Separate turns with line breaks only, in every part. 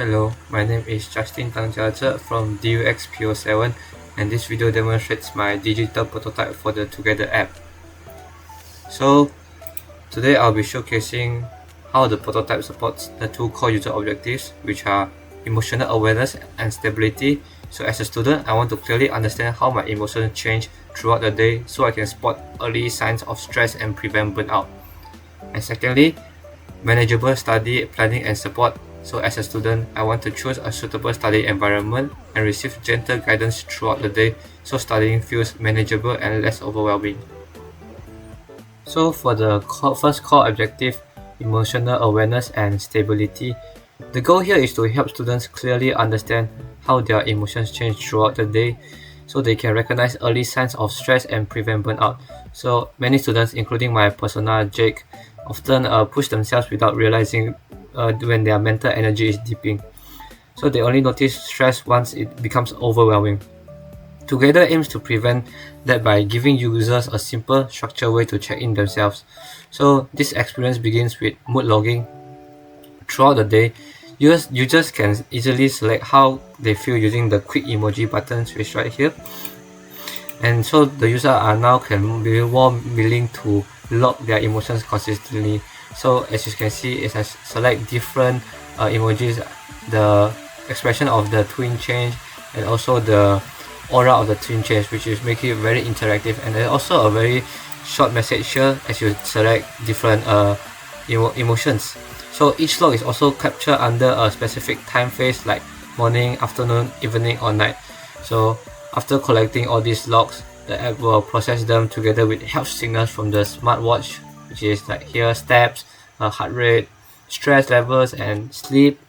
Hello, my name is Justin Tang from DUX PO7, and this video demonstrates my digital prototype for the Together app. So today I'll be showcasing how the prototype supports the two core user objectives, which are emotional awareness and stability. So as a student, I want to clearly understand how my emotions change throughout the day so I can spot early signs of stress and prevent burnout. And secondly, manageable study planning and support. So as a student, I want to choose a suitable study environment and receive gentle guidance throughout the day so studying feels manageable and less overwhelming. So for the first core objective, emotional awareness and stability, the goal here is to help students clearly understand how their emotions change throughout the day so they can recognize early signs of stress and prevent burnout. So many students, including my persona Jake, often push themselves without realizing when their mental energy is dipping. So they only notice stress once it becomes overwhelming. Together aims to prevent that by giving users a simple, structured way to check in themselves. So this experience begins with mood logging. Throughout the day, users can easily select how they feel using the quick emoji buttons which right here. And so the user can be more willing to log their emotions consistently. So as you can see, as I select different emojis, the expression of the twin change and also the aura of the twin change, which is making it very interactive. And there's also a very short message here as you select different emotions. So each log is also captured under a specific time phase like morning, afternoon, evening or night. So after collecting all these logs, the app will process them together with health signals from the smartwatch, which is like here steps, heart rate, stress levels and sleep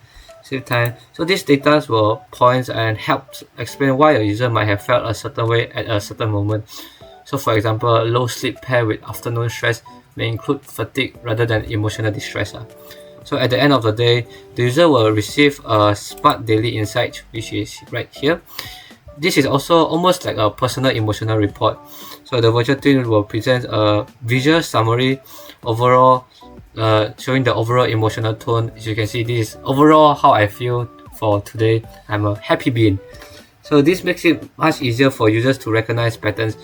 time. So these data will point and help explain why a user might have felt a certain way at a certain moment. So for example, low sleep paired with afternoon stress may include fatigue rather than emotional distress. So at the end of the day, the user will receive a smart daily insight, which is right here. This is also almost like a personal emotional report. So the virtual twin will present a visual summary overall, showing the overall emotional tone. As you can see, this is overall how I feel for today. I'm a happy being. So this makes it much easier for users to recognize patterns.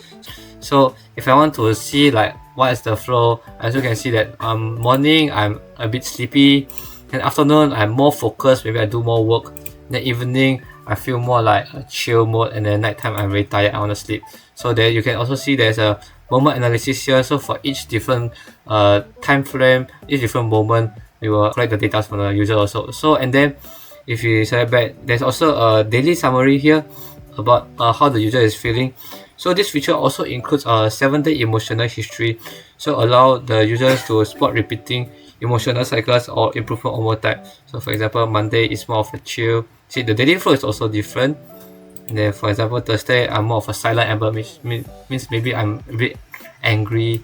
So if I want to see like what is the flow, as you can see that morning I'm a bit sleepy, then afternoon I'm more focused, maybe I do more work, then evening I feel more like a chill mode, and then nighttime I'm very tired, I want to sleep. So there you can also see there's a moment analysis here. So for each different time frame, each different moment, we will collect the data from the user also. So and then if you select back, there's also a daily summary here about how the user is feeling. So this feature also includes a 7-day emotional history, so allow the users to spot repeating emotional cycles or improvement over time. So for example, Monday is more of a chill. See, the daily flow is also different. And then for example, Thursday I'm more of a silent amber, which means maybe I'm a bit angry.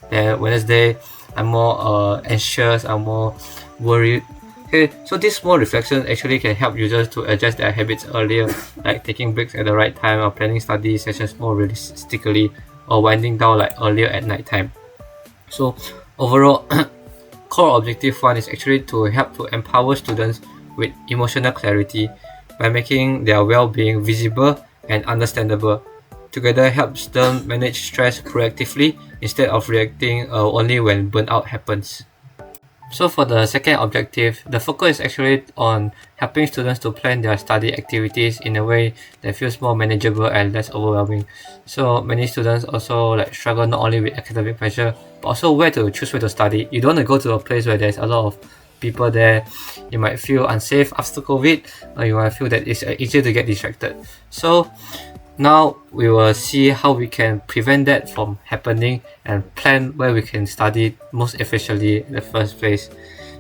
Then Wednesday I'm more anxious, I'm more worried. Okay, so this small reflection actually can help users to adjust their habits earlier, like taking breaks at the right time or planning study sessions more realistically or winding down like earlier at night time. So overall, core objective 1 is actually to help to empower students with emotional clarity by making their well-being visible and understandable. Together helps them manage stress proactively instead of reacting only when burnout happens. So for the second objective, the focus is actually on helping students to plan their study activities in a way that feels more manageable and less overwhelming. So many students also like struggle not only with academic pressure, but also where to choose where to study. You don't want to go to a place where there's a lot of people there. You might feel unsafe after COVID, or you might feel that it's easier to get distracted. So now we will see how we can prevent that from happening and plan where we can study most efficiently in the first place.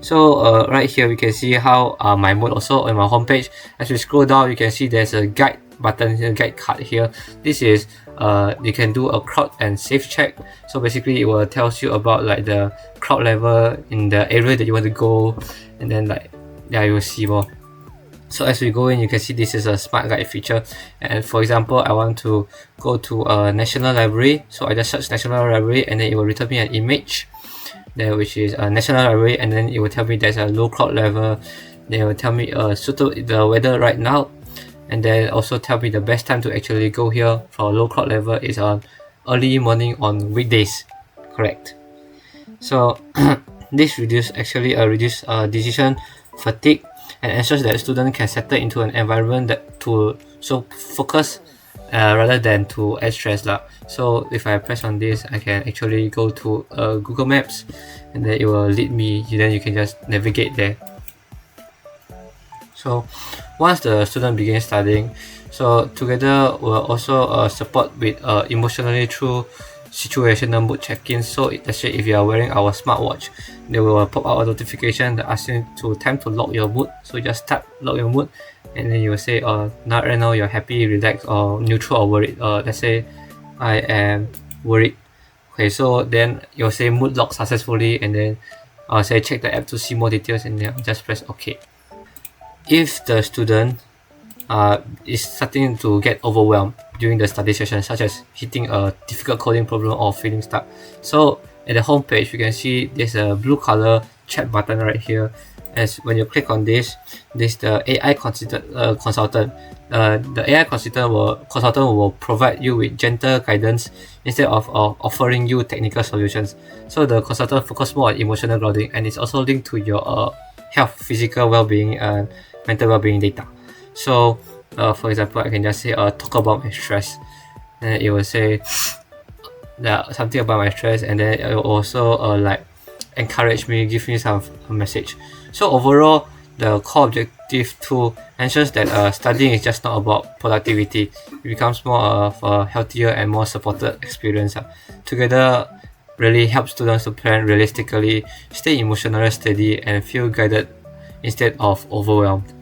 So right here we can see how my mode also on my homepage. As we scroll down, you can see there's a guide button, a guide card here. This is you can do a crowd and safe check. So basically it will tells you about like the crowd level in the area that you want to go, and then like you will see more. So as we go in, you can see this is a smart guide feature, and for example I want to go to a national library, so I just search national library and then it will return me an image there which is a national library, and then it will tell me there's a low crowd level they will tell me the weather right now, and then also tell me the best time to actually go here for low crowd level is on early morning on weekdays. Correct. So this reduce decision fatigue and ensures that student can settle into an environment that to focus rather than to add stress lah. So if I press on this, I can actually go to Google Maps, and then it will lead me. Then you can just navigate there. So once the student begins studying, so together we'll also support with emotionally through situational mood check-in. So let's say if you are wearing our smartwatch, they will pop out a notification that asks you to time to lock your mood. So just tap lock your mood, and then you will say not right now you're happy, relaxed, or neutral, or worried. Let's say I am worried. Okay, so then you'll say mood lock successfully, and then I'll say check the app to see more details, and then just press OK. If the student is starting to get overwhelmed during the study session, such as hitting a difficult coding problem or feeling stuck, so at the home page you can see there's a blue color chat button right here. As when you click on this the AI consultant. The AI consultant will provide you with gentle guidance instead of offering you technical solutions. So the consultant focus more on emotional grounding, and it's also linked to your health, physical well-being, and mental well-being data. So for example, I can just say talk about my stress, and it will say something about my stress, and then it will also like encourage me, give me some message. So overall, the core objective tool ensures that studying is just not about productivity. It becomes more of a healthier and more supported experience. Together really helps students to plan realistically, stay emotionally steady, and feel guided instead of overwhelmed.